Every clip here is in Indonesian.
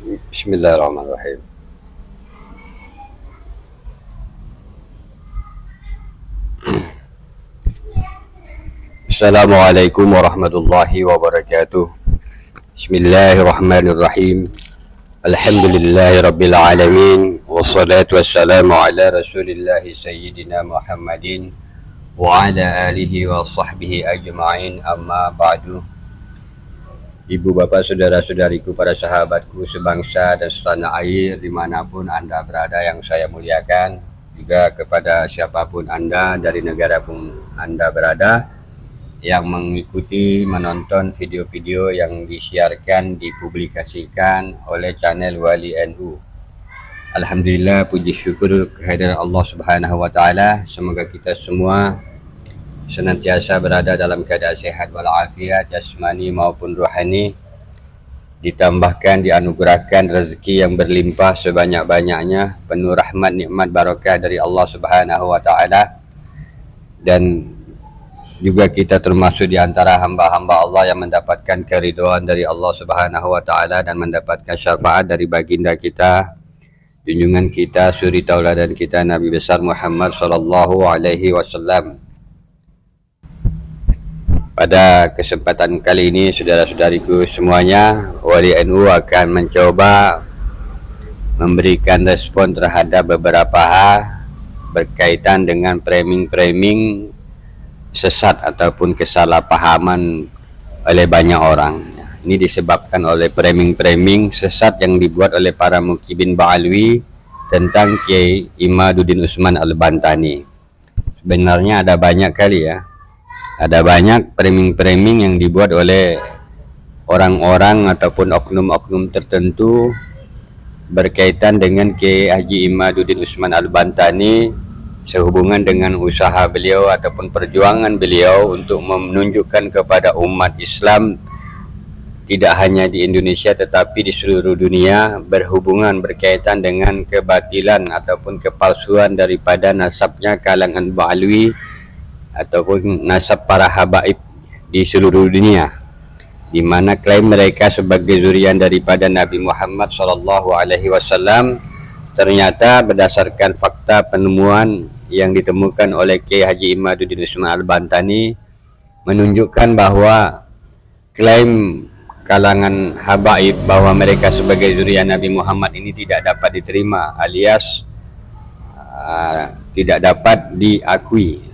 Bismillahirrahmanirrahim. Assalamualaikum warahmatullahi wabarakatuh. Bismillahirrahmanirrahim. Alhamdulillahi rabbil alamin. Wassalatu wassalamu ala rasulillahi sayyidina Muhammadin wa ala alihi wa sahbihi ajma'in, amma ba'du. Ibu bapak saudara-saudariku, para sahabatku sebangsa dan setanah air dimanapun Anda berada yang saya muliakan, juga kepada siapapun Anda dari negara pun Anda berada yang mengikuti menonton video-video yang disiarkan, dipublikasikan oleh channel Wali NU. Alhamdulillah, puji syukur kehadiran Allah Subhanahu wa taala. Semoga kita semua senantiasa berada dalam keadaan sehat walafiat jasmani maupun rohani, ditambahkan dianugerahkan rezeki yang berlimpah sebanyak-banyaknya, penuh rahmat nikmat barakah dari Allah Subhanahu wa taala, dan juga kita termasuk di antara hamba-hamba Allah yang mendapatkan keridhaan dari Allah Subhanahu wa taala dan mendapatkan syafaat dari baginda kita, junjungan kita, suri tauladan kita, Nabi besar Muhammad sallallahu alaihi wasallam. Pada kesempatan kali ini, saudara-saudariku semuanya, Wali NU akan mencoba memberikan respon terhadap beberapa hal berkaitan dengan framing-framing sesat ataupun kesalahpahaman oleh banyak orang. Ini disebabkan oleh framing-framing sesat yang dibuat oleh para mukibin Ba'alwi tentang Kiai Imaduddin Usman Al-Bantani. Sebenarnya ada banyak kali ya. Ada banyak framing-framing yang dibuat oleh orang-orang ataupun oknum-oknum tertentu berkaitan dengan Kiai Haji Imaduddin Usman Al-Bantani sehubungan dengan usaha beliau ataupun perjuangan beliau untuk menunjukkan kepada umat Islam tidak hanya di Indonesia tetapi di seluruh dunia berhubungan berkaitan dengan kebatilan ataupun kepalsuan daripada nasabnya kalangan Ba'alwi ataupun nasab para habaib di seluruh dunia, di mana klaim mereka sebagai zuriat daripada Nabi Muhammad SAW ternyata berdasarkan fakta penemuan yang ditemukan oleh Kiai Haji Imaduddin Usman Al-Bantani menunjukkan bahwa klaim kalangan habaib bahwa mereka sebagai zuriat Nabi Muhammad ini tidak dapat diterima, alias tidak dapat diakui.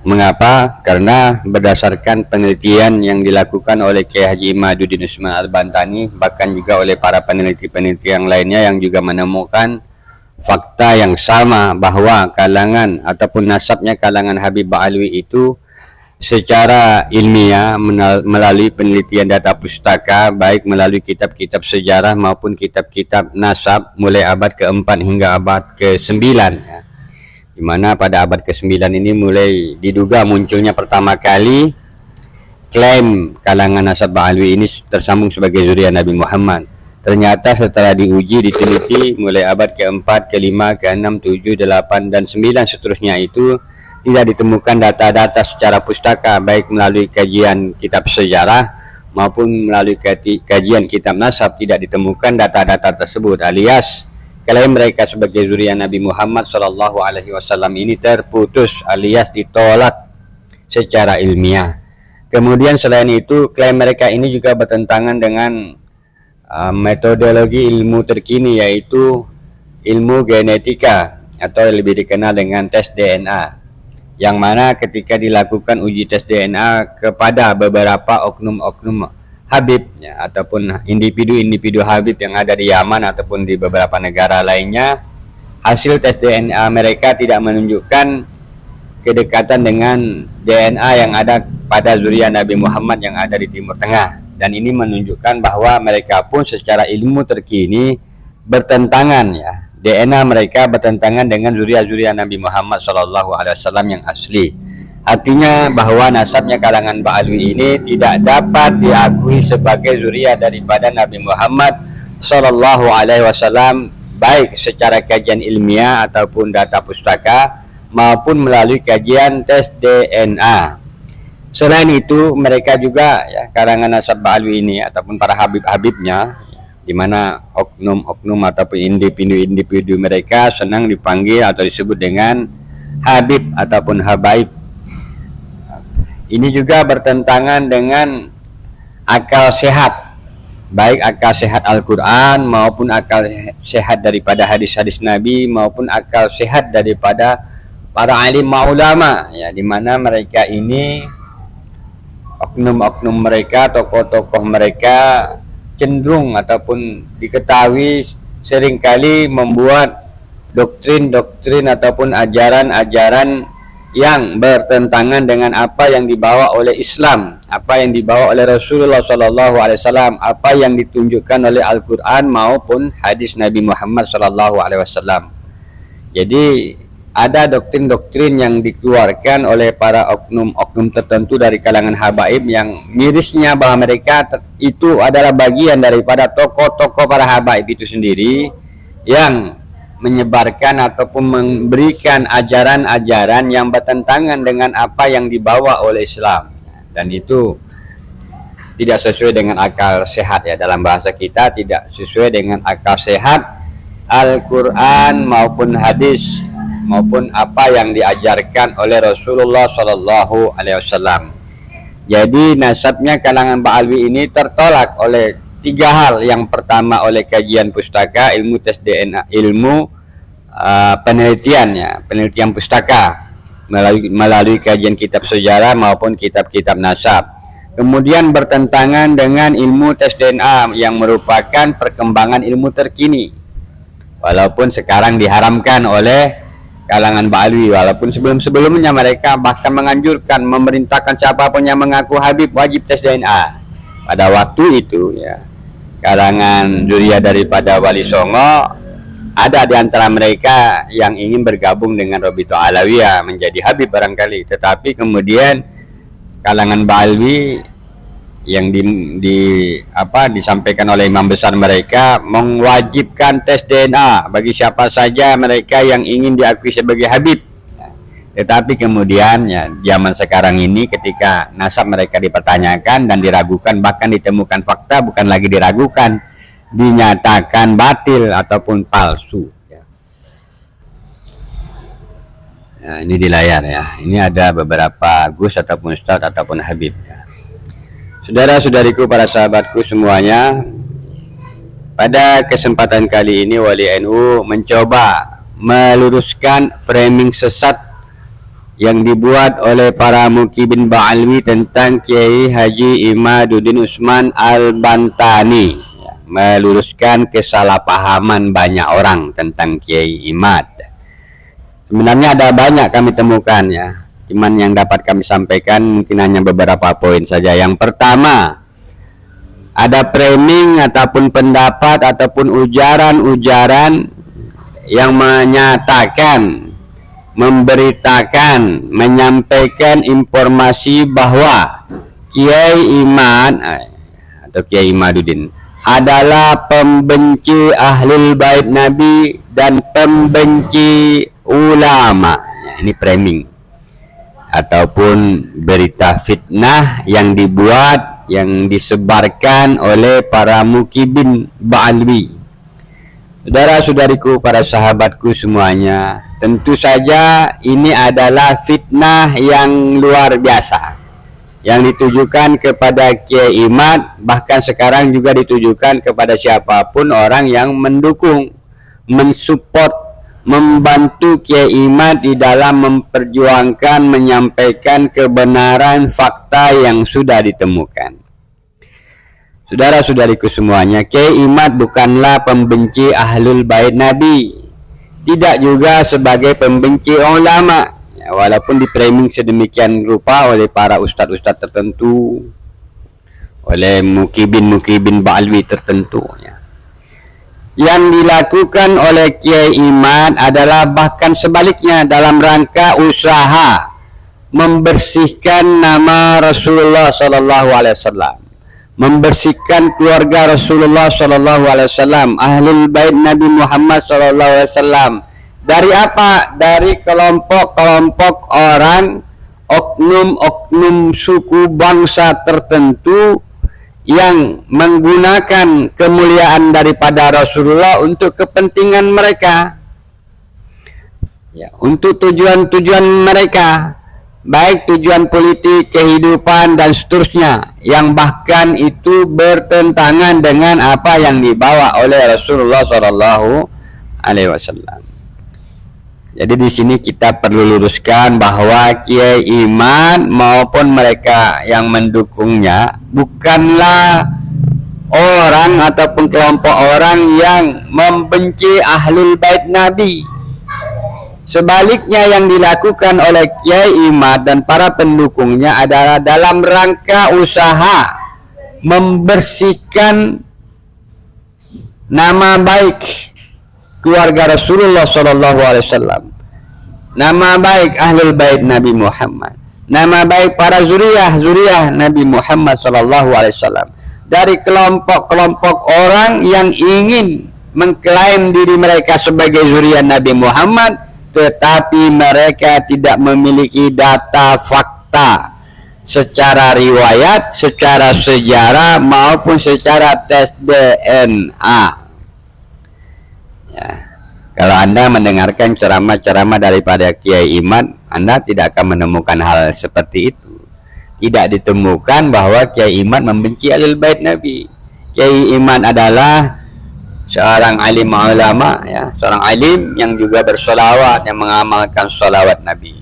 Mengapa? Karena berdasarkan penelitian yang dilakukan oleh Kiai Haji Imaduddin Usman Al-Bantani, bahkan juga oleh para peneliti-peneliti yang lainnya yang juga menemukan fakta yang sama bahwa kalangan ataupun nasabnya kalangan Habib Ba'alwi itu secara ilmiah melalui penelitian data pustaka, baik melalui kitab-kitab sejarah maupun kitab-kitab nasab mulai abad ke-4 hingga abad ke-9 ya. Di mana pada abad ke-9 ini mulai diduga munculnya pertama kali klaim kalangan nasab Ba'alwi ini tersambung sebagai zuriat Nabi Muhammad. Ternyata setelah diuji, diteliti mulai abad ke-4, ke-5, ke-6, 7, 8, dan 9 seterusnya itu tidak ditemukan data-data secara pustaka, baik melalui kajian kitab sejarah maupun melalui kajian kitab nasab, tidak ditemukan data-data tersebut, alias klaim mereka sebagai zuriat Nabi Muhammad SAW ini terputus alias ditolak secara ilmiah. Kemudian selain itu, klaim mereka ini juga bertentangan dengan metodologi ilmu terkini, yaitu ilmu genetika atau lebih dikenal dengan tes DNA, yang mana ketika dilakukan uji tes DNA kepada beberapa oknum-oknum Habib ya, ataupun individu-individu Habib yang ada di Yaman ataupun di beberapa negara lainnya, hasil tes DNA mereka tidak menunjukkan kedekatan dengan DNA yang ada pada zuriat Nabi Muhammad yang ada di Timur Tengah, dan ini menunjukkan bahwa mereka pun secara ilmu terkini bertentangan ya, DNA mereka bertentangan dengan zuriat-zuriat Nabi Muhammad SAW yang asli. Artinya bahwa nasabnya kalangan Ba'alwi ini tidak dapat diakui sebagai zuriat daripada Nabi Muhammad SAW, baik secara kajian ilmiah ataupun data pustaka maupun melalui kajian tes DNA. Selain itu mereka juga ya karangan nasab Ba'alwi ini ataupun para habib-habibnya, di mana oknum-oknum ataupun individu-individu mereka senang dipanggil atau disebut dengan habib ataupun habaib. Ini juga bertentangan dengan akal sehat, baik akal sehat Al-Quran maupun akal sehat daripada hadis-hadis Nabi maupun akal sehat daripada para alim ulama, ya, di mana mereka ini oknum-oknum mereka, tokoh-tokoh mereka cenderung ataupun diketahui seringkali membuat doktrin-doktrin ataupun ajaran-ajaran yang bertentangan dengan apa yang dibawa oleh Islam, apa yang dibawa oleh Rasulullah SAW, apa yang ditunjukkan oleh Al-Quran maupun hadis Nabi Muhammad SAW. Jadi ada doktrin-doktrin yang dikeluarkan oleh para oknum-oknum tertentu dari kalangan habaib yang mirisnya bahwa mereka itu adalah bagian daripada tokoh-tokoh para habaib itu sendiri yang menyebarkan ataupun memberikan ajaran-ajaran yang bertentangan dengan apa yang dibawa oleh Islam, dan itu tidak sesuai dengan akal sehat, ya, dalam bahasa kita tidak sesuai dengan akal sehat Al-Quran maupun hadis maupun apa yang diajarkan oleh Rasulullah Shallallahu Alaihi Wasallam. Jadi nasabnya kalangan Ba'alwi ini tertolak oleh tiga hal. Yang pertama oleh kajian pustaka, ilmu tes DNA, ilmu penelitian pustaka melalui kajian kitab sejarah maupun kitab-kitab nasab. Kemudian bertentangan dengan ilmu tes DNA yang merupakan perkembangan ilmu terkini, walaupun sekarang diharamkan oleh kalangan Ba'alwi, walaupun sebelum-sebelumnya mereka bahkan menganjurkan, memerintahkan siapapun yang mengaku habib wajib tes DNA. Pada waktu itu, ya, kalangan zuriyah daripada Wali Songo ada di antara mereka yang ingin bergabung dengan Robito Alawiyah menjadi habib barangkali, tetapi kemudian kalangan Ba'alwi yang disampaikan oleh imam besar mereka mewajibkan tes DNA bagi siapa saja mereka yang ingin diakui sebagai habib. Tetapi kemudian, ya, zaman sekarang ini ketika nasab mereka dipertanyakan dan diragukan, bahkan ditemukan fakta, bukan lagi diragukan, dinyatakan batil ataupun palsu. Nah, ini di layar, ya. Ini ada beberapa gus ataupun ustadz ataupun habib, ya. Saudara-saudariku, para sahabatku semuanya, pada kesempatan kali ini Wali NU mencoba meluruskan framing sesat yang dibuat oleh para mukibin Ba'alwi tentang Kiai Haji Imaduddin Usman Al-Bantani, ya, meluruskan kesalahpahaman banyak orang tentang Kiai Imad. Sebenarnya ada banyak kami temukan, ya, cuman yang dapat kami sampaikan mungkin hanya beberapa poin saja. Yang pertama, ada framing ataupun pendapat ataupun ujaran-ujaran yang menyatakan, memberitakan, menyampaikan informasi bahwa Kiai Imad atau Kiai Imaduddin adalah pembenci Ahlul Bait Nabi dan pembenci ulama. Ini framing ataupun berita fitnah yang dibuat, yang disebarkan oleh para mukibin Ba'alwi. Saudara-saudariku, para sahabatku semuanya, tentu saja ini adalah fitnah yang luar biasa yang ditujukan kepada Kiai Imad, bahkan sekarang juga ditujukan kepada siapapun orang yang mendukung, mensupport, membantu Kiai Imad di dalam memperjuangkan, menyampaikan kebenaran fakta yang sudah ditemukan. Saudara-saudariku semuanya, Kiai Imad bukanlah pembenci Ahlul Bait Nabi, tidak juga sebagai pembenci ulama, ya, walaupun di framing sedemikian rupa oleh para ustadz-ustadz tertentu, oleh mukibin Ba'alwi tertentu, ya. Yang dilakukan oleh Kiai Imad adalah bahkan sebaliknya, dalam rangka usaha membersihkan nama Rasulullah SAW, membersihkan keluarga Rasulullah SAW, Ahlul Bait Nabi Muhammad SAW. Dari apa? Dari kelompok-kelompok oknum-oknum suku bangsa tertentu yang menggunakan kemuliaan daripada Rasulullah untuk kepentingan mereka, ya, untuk tujuan-tujuan mereka, baik tujuan politik, kehidupan dan seterusnya, yang bahkan itu bertentangan dengan apa yang dibawa oleh Rasulullah SAW. Jadi di sini kita perlu luruskan bahwa Kiai Iman maupun mereka yang mendukungnya bukanlah orang ataupun kelompok orang yang membenci Ahlul Bait Nabi. Sebaliknya yang dilakukan oleh Kiai Iman dan para pendukungnya adalah dalam rangka usaha membersihkan nama baik keluarga Rasulullah SAW, nama baik Ahlul Bait Nabi Muhammad, nama baik para zuriyah Nabi Muhammad SAW dari kelompok-kelompok orang yang ingin mengklaim diri mereka sebagai zuriyah Nabi Muhammad, tetapi mereka tidak memiliki data fakta secara riwayat, secara sejarah maupun secara tes DNA. Ya, kalau Anda mendengarkan ceramah-ceramah daripada Kiai Iman, Anda tidak akan menemukan hal seperti itu. Tidak ditemukan bahwa Kiai Iman membenci Ahlul Bait Nabi. Kiai Iman adalah seorang alim ulama, ya, seorang alim yang juga bersolawat, yang mengamalkan solawat Nabi,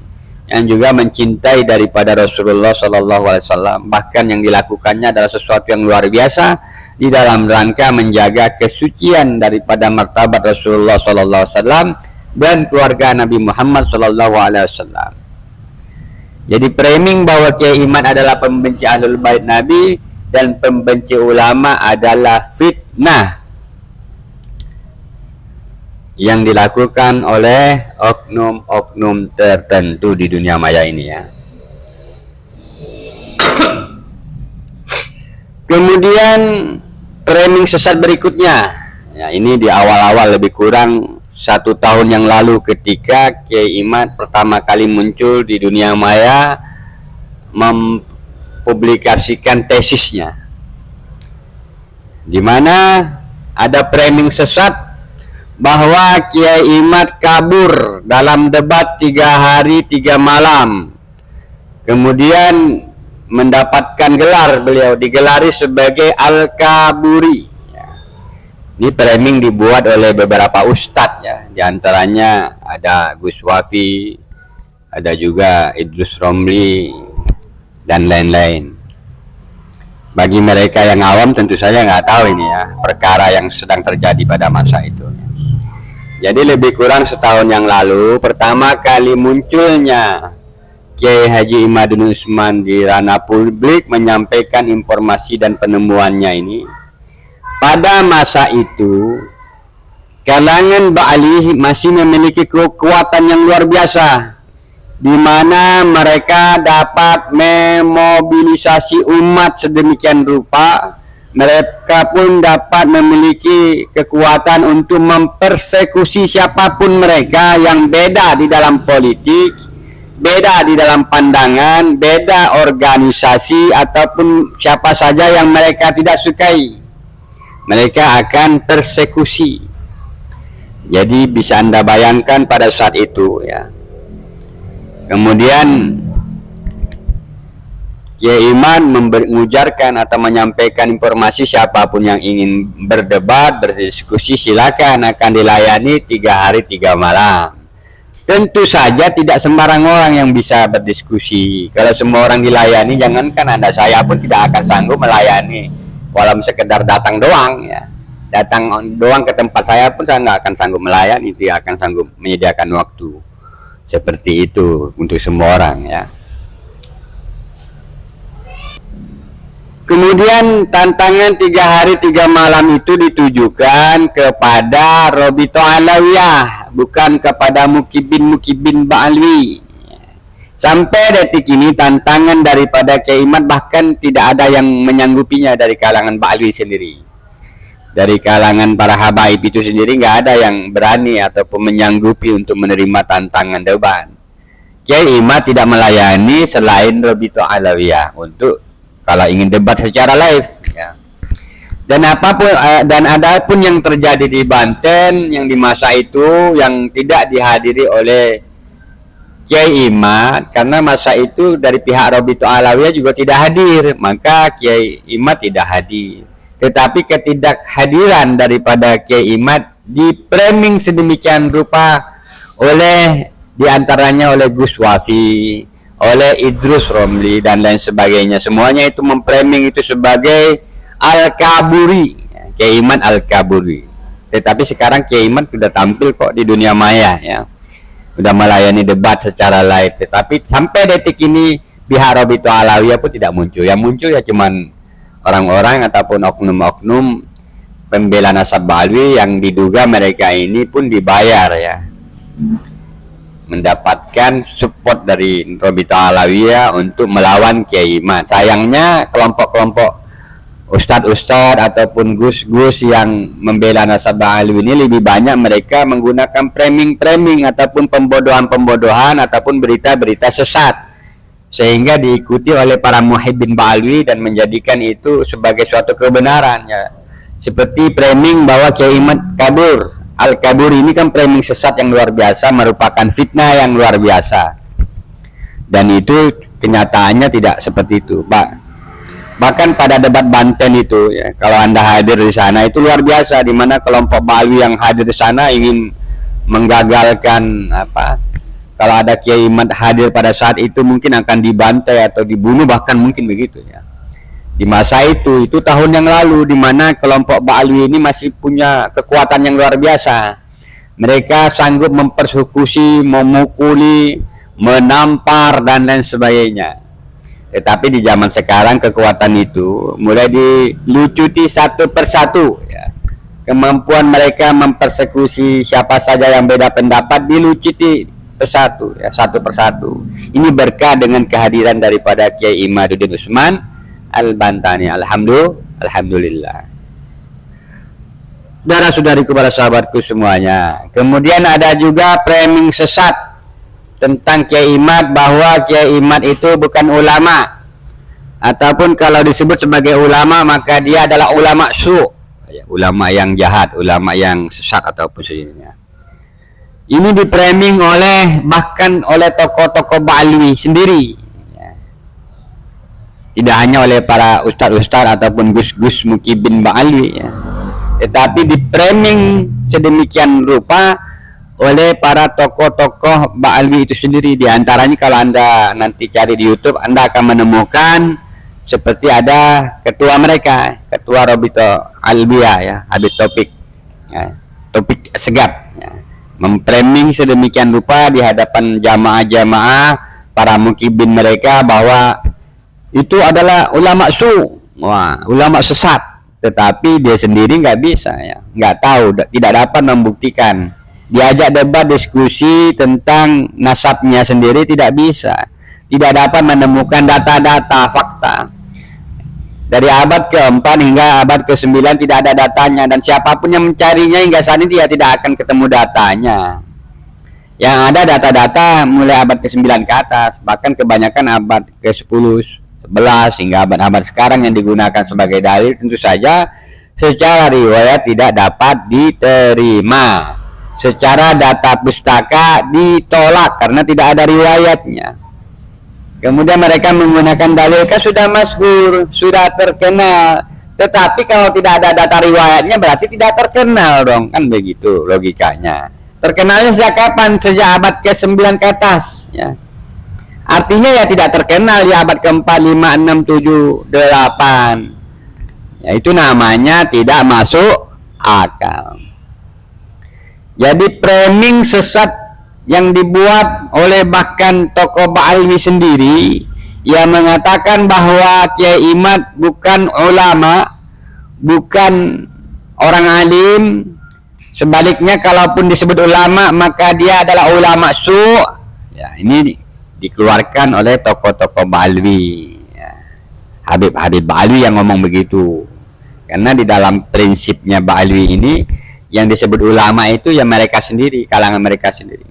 yang juga mencintai daripada Rasulullah SAW. Bahkan yang dilakukannya adalah sesuatu yang luar biasa di dalam rangka menjaga kesucian daripada martabat Rasulullah SAW dan keluarga Nabi Muhammad SAW. Jadi framing bahwa Kiai Iman adalah pembenci Ahlul Bait Nabi dan pembenci ulama adalah fitnah yang dilakukan oleh oknum-oknum tertentu di dunia maya ini, ya. Kemudian framing sesat berikutnya, ya, ini di awal-awal lebih kurang 1 tahun yang lalu ketika Kiai Iman pertama kali muncul di dunia maya mempublikasikan tesisnya, di mana ada framing sesat bahwa Kiai Iman kabur dalam debat 3 hari 3 malam, kemudian mendapatkan gelar, beliau digelari sebagai Al-Kaburi. Ya. Ini framing dibuat oleh beberapa ustadz, ya, diantaranya ada Gus Wafi, ada juga Idrus Romli dan lain-lain. Bagi mereka yang awam tentu saja nggak tahu ini, ya, perkara yang sedang terjadi pada masa itu. Jadi lebih kurang setahun yang lalu pertama kali munculnya Kiai Haji Imadun Usman di ranah publik menyampaikan informasi dan penemuannya ini. Pada masa itu kalangan Ba'ali masih memiliki kekuatan yang luar biasa, di mana mereka dapat memobilisasi umat sedemikian rupa. Mereka pun dapat memiliki kekuatan untuk mempersekusi siapapun mereka yang beda di dalam politik, beda di dalam pandangan, beda organisasi, ataupun siapa saja yang mereka tidak sukai. Mereka akan persekusi. Jadi bisa Anda bayangkan pada saat itu, ya. Kemudian Kiai Iman mengujarkan atau menyampaikan informasi siapapun yang ingin berdebat, berdiskusi silakan, akan dilayani 3 hari 3 malam. Tentu saja tidak sembarang orang yang bisa berdiskusi. Kalau semua orang dilayani, jangankan Anda, saya pun tidak akan sanggup melayani. Walau sekedar datang doang, ya. Datang doang ke tempat saya pun saya nggak akan sanggup melayani, tidak akan sanggup menyediakan waktu. Seperti itu untuk semua orang, ya. Kemudian tantangan 3 hari 3 malam itu ditujukan kepada Robito Alawiyah, bukan kepada mukibin Ba'alwi. Sampai detik ini tantangan daripada Kiai Iman bahkan tidak ada yang menyanggupinya dari kalangan Ba'alwi sendiri. Dari kalangan para habaib itu sendiri nggak ada yang berani ataupun menyanggupi untuk menerima tantangan debat. Kiai Imad tidak melayani selain Rabithah Alawiyah untuk kalau ingin debat secara live ya. Dan apapun dan adapun yang terjadi di Banten yang di masa itu yang tidak dihadiri oleh Kiai Imad karena masa itu dari pihak Rabithah Alawiyah juga tidak hadir, maka Kiai Imad tidak hadir. Tetapi ketidakhadiran daripada Kiai Imad di-framing sedemikian rupa oleh diantaranya oleh Gus Wafi, oleh Idrus Romli dan lain sebagainya. Semuanya itu memframing itu sebagai Al-Kaburi, Kiai Imad Al-Kaburi. Tetapi sekarang Kiai Imad sudah tampil kok di dunia maya ya. Sudah melayani debat secara live. Tetapi sampai detik ini pihak Rabithah Alawiyah pun tidak muncul. Yang muncul ya cuman orang-orang ataupun oknum-oknum pembela nasab Ba'alwi yang diduga mereka ini pun dibayar ya. Mendapatkan support dari Rabithah Alawiyah untuk melawan Kiai Imad. Sayangnya kelompok-kelompok ustadz-ustadz ataupun gus-gus yang membela nasab Ba'alwi ini lebih banyak mereka menggunakan framing-framing ataupun pembodohan-pembodohan ataupun berita-berita sesat sehingga diikuti oleh para muhibbin Ba'alwi dan menjadikan itu sebagai suatu kebenaran ya. Seperti framing bahwa Kiai Imad kabur. Al-Kabur ini kan framing sesat yang luar biasa, merupakan fitnah yang luar biasa. Dan itu kenyataannya tidak seperti itu, Pak. Bahkan pada debat Banten itu ya, kalau Anda hadir di sana itu luar biasa, di mana kelompok Ba'alwi yang hadir di sana ingin menggagalkan apa? Kalau ada Kiai Imad hadir pada saat itu mungkin akan dibantai atau dibunuh, bahkan mungkin begitu ya. Di masa itu tahun yang lalu, di mana kelompok Ba'alwi ini masih punya kekuatan yang luar biasa. Mereka sanggup mempersekusi, memukuli, menampar dan lain sebagainya. Tetapi di zaman sekarang kekuatan itu mulai dilucuti satu persatu ya. Kemampuan mereka mempersekusi siapa saja yang beda pendapat dilucuti satu persatu. Ini berkah dengan kehadiran daripada Kiai Imaduddin Usman Al-Bantani. Alhamdulillah. Saudara-saudariku, para sahabatku semuanya. Kemudian ada juga framing sesat tentang Kiai Imad bahwa Kiai Imad itu bukan ulama, ataupun kalau disebut sebagai ulama maka dia adalah ulama ulama yang jahat, ulama yang sesat ataupun sejenisnya. Ini di-framing bahkan oleh tokoh-tokoh Ba'alwi sendiri ya. Tidak hanya oleh para ustadz-ustadz ataupun gus-gus mukibin Ba'alwi ya. Tetapi di-framing sedemikian rupa oleh para tokoh-tokoh Ba'alwi itu sendiri. Di antaranya kalau Anda nanti cari di YouTube, Anda akan menemukan seperti ada ketua mereka, ketua Rabithah Alawiyah ya, Habib Taufik ya, Taufik Segaf ya, memframing sedemikian rupa di hadapan jamaah-jamaah para mukibin mereka bahwa itu adalah ulama ulama sesat. Tetapi dia sendiri nggak bisa ya, nggak tahu, tidak dapat membuktikan. Diajak debat diskusi tentang nasabnya sendiri tidak bisa, tidak dapat menemukan data-data fakta. Dari abad ke-4 hingga abad ke-9 tidak ada datanya, dan siapapun yang mencarinya hingga saat ini dia tidak akan ketemu datanya. Yang ada data-data mulai abad ke-9 ke atas, bahkan kebanyakan abad ke-10, 11 hingga abad-abad sekarang yang digunakan sebagai dalil tentu saja secara riwayat tidak dapat diterima. Secara data pustaka ditolak karena tidak ada riwayatnya. Kemudian mereka menggunakan dalil kan sudah masyhur, sudah terkenal. Tetapi kalau tidak ada data riwayatnya berarti tidak terkenal dong, kan begitu logikanya. Terkenalnya sejak kapan? Sejak abad ke-9 ke atas ya. Artinya ya tidak terkenal di abad ke-4, 5, 6, 7, 8. Ya itu namanya tidak masuk akal. Jadi framing sesat yang dibuat oleh bahkan tokoh Ba'alwi sendiri yang mengatakan bahwa Kiai Imad bukan ulama, bukan orang alim. Sebaliknya kalaupun disebut ulama maka dia adalah ulama ya, ini dikeluarkan oleh tokoh-tokoh Ba'alwi ya. Habib-habib Ba'alwi yang ngomong begitu. Karena di dalam prinsipnya Ba'alwi ini yang disebut ulama itu ya mereka sendiri, kalangan mereka sendiri.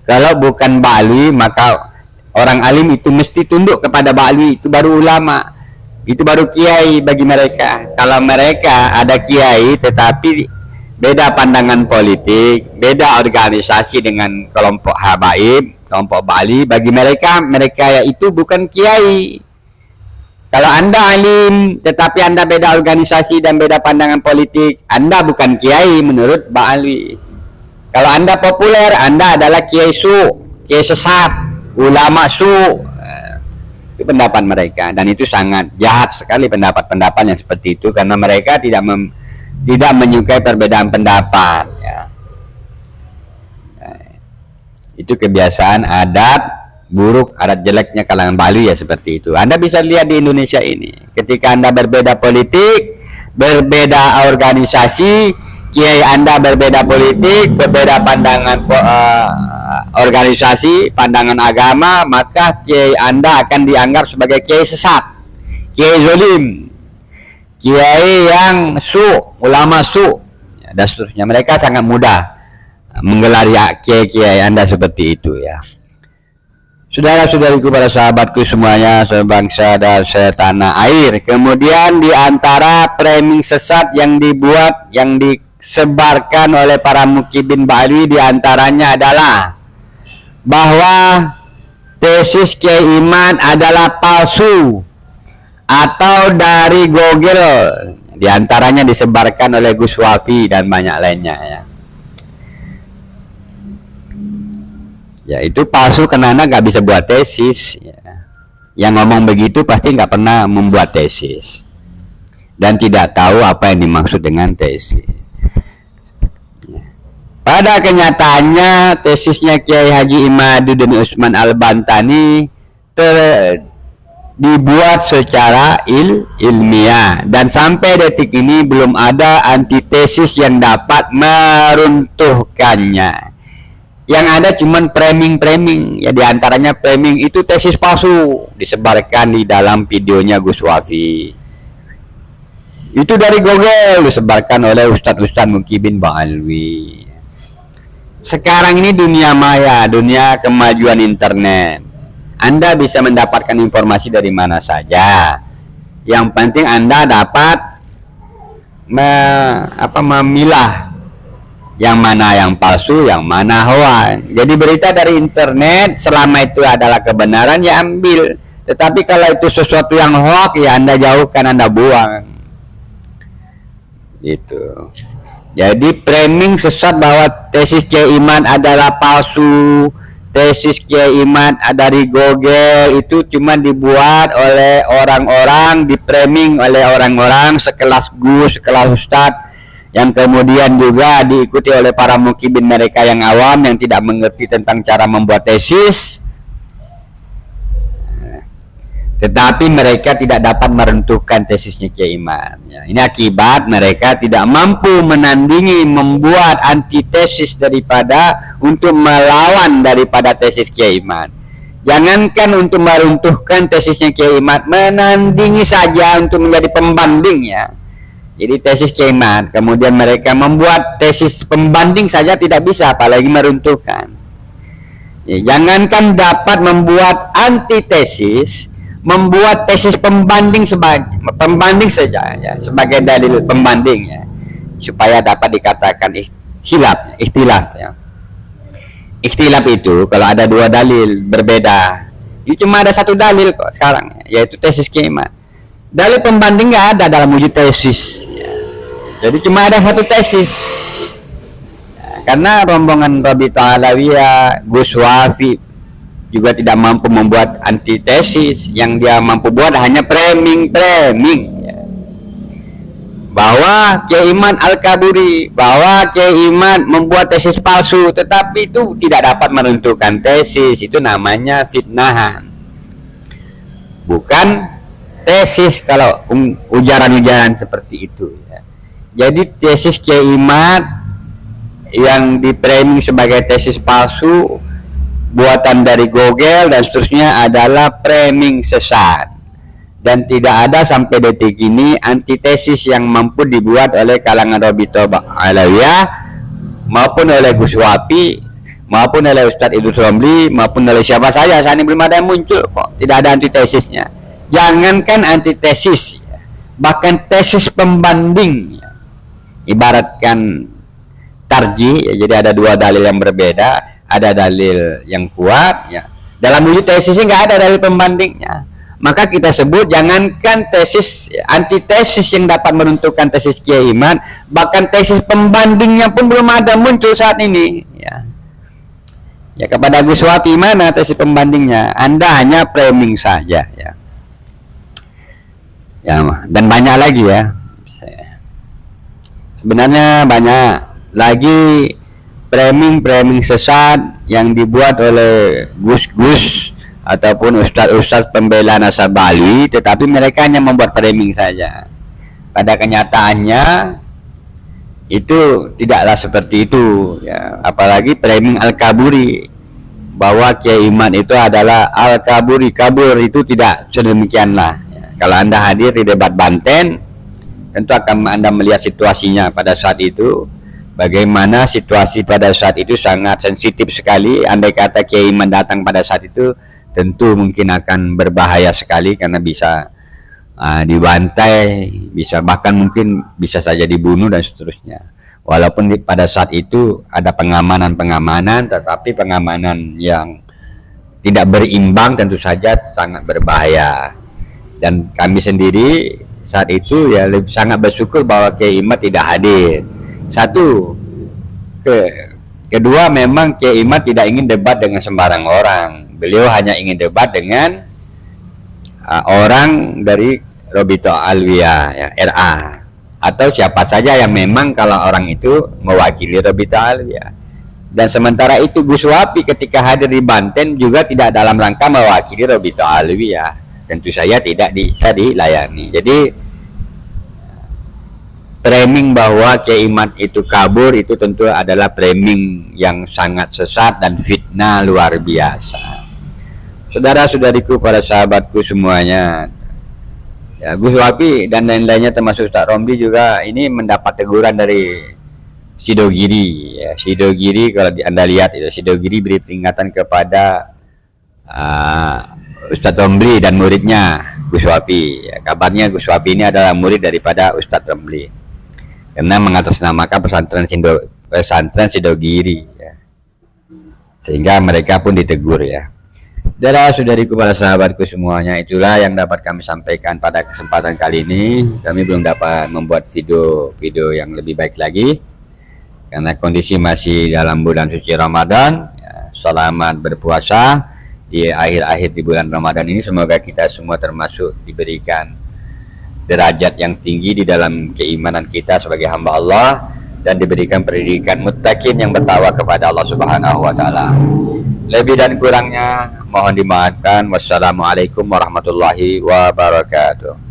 Kalau bukan Ba'alwi maka orang alim itu mesti tunduk kepada Ba'alwi, itu baru ulama, itu baru kiai bagi mereka. Kalau mereka ada kiai tetapi beda pandangan politik, beda organisasi dengan kelompok habaib, kelompok Ba'ali, bagi mereka itu bukan kiai. Kalau Anda alim tetapi Anda beda organisasi dan beda pandangan politik, Anda bukan kiai menurut Ba'alwi. Kalau Anda populer, Anda adalah kiai su, kiai sesat, ulama su. Itu pendapat mereka, dan itu sangat jahat sekali pendapat-pendapat yang seperti itu, karena mereka tidak menyukai perbedaan pendapat ya. Itu kebiasaan adat buruk, adat jeleknya kalangan Bali ya, seperti itu. Anda bisa lihat di Indonesia ini, ketika Anda berbeda politik, berbeda organisasi, kiai Anda berbeda politik, berbeda pandangan organisasi, pandangan agama, maka kiai Anda akan dianggap sebagai kiai sesat, kiai zolim, kiai yang su, ulama su, dan seterusnya. Mereka sangat mudah menggelar ya kiai-kiai Anda seperti itu ya. Saudara-saudariku, para sahabatku semuanya, sebangsa dan setanah air. Kemudian di antara framing sesat yang dibuat, yang disebarkan oleh para mukibin Ba'alwi, di antaranya adalah bahwa tesis Kiai Iman adalah palsu atau dari Google. Di antaranya disebarkan oleh Gus Wafi dan banyak lainnya ya. Ya itu palsu karena Anda nggak bisa buat tesis ya. Yang ngomong begitu pasti nggak pernah membuat tesis dan tidak tahu apa yang dimaksud dengan tesis ya. Pada kenyataannya tesisnya Kiai Haji Imaduddin Usman Al-Bantani dibuat secara ilmiah, dan sampai detik ini belum ada antitesis yang dapat meruntuhkannya. Yang ada cuman framing ya, diantaranya framing itu tesis palsu disebarkan di dalam videonya Gus Wafi. Itu dari Google disebarkan oleh Ustadz Mukibin Ba'alwi. Sekarang ini dunia maya, dunia kemajuan internet. Anda bisa mendapatkan informasi dari mana saja. Yang penting Anda dapat memilah yang mana yang palsu, yang mana hoax. Jadi berita dari internet selama itu adalah kebenaran ya ambil. Tetapi kalau itu sesuatu yang hoax ya Anda jauhkan, Anda buang. Gitu. Jadi framing sesat bahwa tesis Kiai Iman adalah palsu, tesis Kiai Iman dari Google, itu cuma dibuat oleh orang-orang, di framing oleh orang-orang sekelas Gus, sekelas Ustadz, yang kemudian juga diikuti oleh para mukibin mereka yang awam, yang tidak mengerti tentang cara membuat tesis. Tetapi mereka tidak dapat meruntuhkan tesisnya Kiai Iman ya. Ini akibat mereka tidak mampu menandingi, membuat antitesis daripada untuk melawan daripada tesis Kiai Iman. Jangankan untuk meruntuhkan tesisnya Kiai Iman, menandingi saja untuk menjadi pembanding ya. Jadi tesis Kiai Iman, kemudian mereka membuat tesis pembanding saja tidak bisa, apalagi meruntuhkan ya. Jangankan dapat membuat antitesis, membuat tesis pembanding sebagai pembanding saja ya, sebagai dalil pembanding ya, supaya dapat dikatakan ikhtilaf ya. Ikhtilaf itu kalau ada dua dalil berbeda, ini cuma ada satu dalil kok sekarang ya, yaitu tesis Kiai Iman. Dalil pembanding nggak ada dalam uji tesis ya. Jadi cuma ada satu tesis ya, karena rombongan Rabithah Alawiyah, Gus Wafi juga tidak mampu membuat antitesis. Yang dia mampu buat hanya framing ya. Bahwa Kiai Iman Al-Kaburi, bahwa Kiai Iman membuat tesis palsu, tetapi itu tidak dapat menentukan tesis. Itu namanya fitnahan, bukan tesis kalau ujaran-ujaran seperti itu ya. Jadi tesis Kiai Iman yang di framing sebagai tesis palsu, buatan dari Google dan seterusnya, adalah framing sesat, dan tidak ada sampai detik ini antitesis yang mampu dibuat oleh kalangan Rabithah Alawiyah maupun oleh Gus Wafi maupun oleh Ustadz Idrus Romli maupun oleh siapa saja saat ini belum ada yang muncul kok, tidak ada antitesisnya. Jangankan antitesis, bahkan tesis pembanding, ibaratkan tarjih, ya, jadi ada dua dalil yang berbeda, ada dalil yang kuat, ya. Dalam uji tesisnya nggak ada dalil pembandingnya, maka kita sebut jangankan tesis, antitesis yang dapat menentukan tesis Kiai Iman, bahkan tesis pembandingnya pun belum ada muncul saat ini, ya. Ya, kepada Gus Wapi mana tesis pembandingnya? Anda hanya framing saja, ya. Ya, dan banyak lagi, ya. Sebenarnya banyak lagi framing sesat yang dibuat oleh gus-gus ataupun ustadz-ustadz pembela Nasabali, tetapi mereka hanya membuat framing saja. Pada kenyataannya itu tidaklah seperti itu, ya. Apalagi framing Al-Kaburi bahwa Kiai Iman itu adalah Al-Kaburi, kabur itu tidak sedemikianlah, ya. Kalau Anda hadir di debat Banten, tentu akan Anda melihat situasinya pada saat itu, bagaimana situasi pada saat itu sangat sensitif sekali. Andai kata Kiai Iman datang pada saat itu, tentu mungkin akan berbahaya sekali karena bisa dibantai, bisa bahkan mungkin bisa saja dibunuh dan seterusnya. Walaupun pada saat itu ada pengamanan, tetapi pengamanan yang tidak berimbang tentu saja sangat berbahaya. Dan kami sendiri saat itu ya sangat bersyukur bahwa Kiai Iman tidak hadir. Satu, kedua memang Kiai Iman tidak ingin debat dengan sembarang orang. Beliau hanya ingin debat dengan orang dari Robito Alwiyah, ya, RA, atau siapa saja yang memang kalau orang itu mewakili Robito Alwiyah. Dan sementara itu Gus Wapi ketika hadir di Banten juga tidak dalam rangka mewakili Robito Alwiyah. Tentu saja tidak bisa dilayani. Jadi framing bahwa Kiai Iman itu kabur itu tentu adalah framing yang sangat sesat dan fitnah luar biasa. Saudara-saudariku, para sahabatku semuanya, ya, Gus Wapi dan lain-lainnya termasuk Ustaz Romli juga ini mendapat teguran dari Sidogiri, ya. Sidogiri kalau Anda lihat itu, Sidogiri beri peringatan kepada Ustaz Romli dan muridnya Gus Wapi, ya. Kabarnya Gus Wapi ini adalah murid daripada Ustaz Romli karena mengatasnamakan pesantren Sidogiri, ya. Sehingga mereka pun ditegur, ya. Saudara-saudariku, para sahabatku semuanya, itulah yang dapat kami sampaikan pada kesempatan kali ini. Kami belum dapat membuat video yang lebih baik lagi karena kondisi masih dalam bulan suci Ramadan, ya. Selamat berpuasa di akhir-akhir di bulan Ramadan ini. Semoga kita semua termasuk diberikan derajat yang tinggi di dalam keimanan kita sebagai hamba Allah dan diberikan pendidikan muttaqin yang bertakwa kepada Allah Subhanahu wa taala. Lebih dan kurangnya mohon dimaafkan. Wassalamualaikum warahmatullahi wabarakatuh.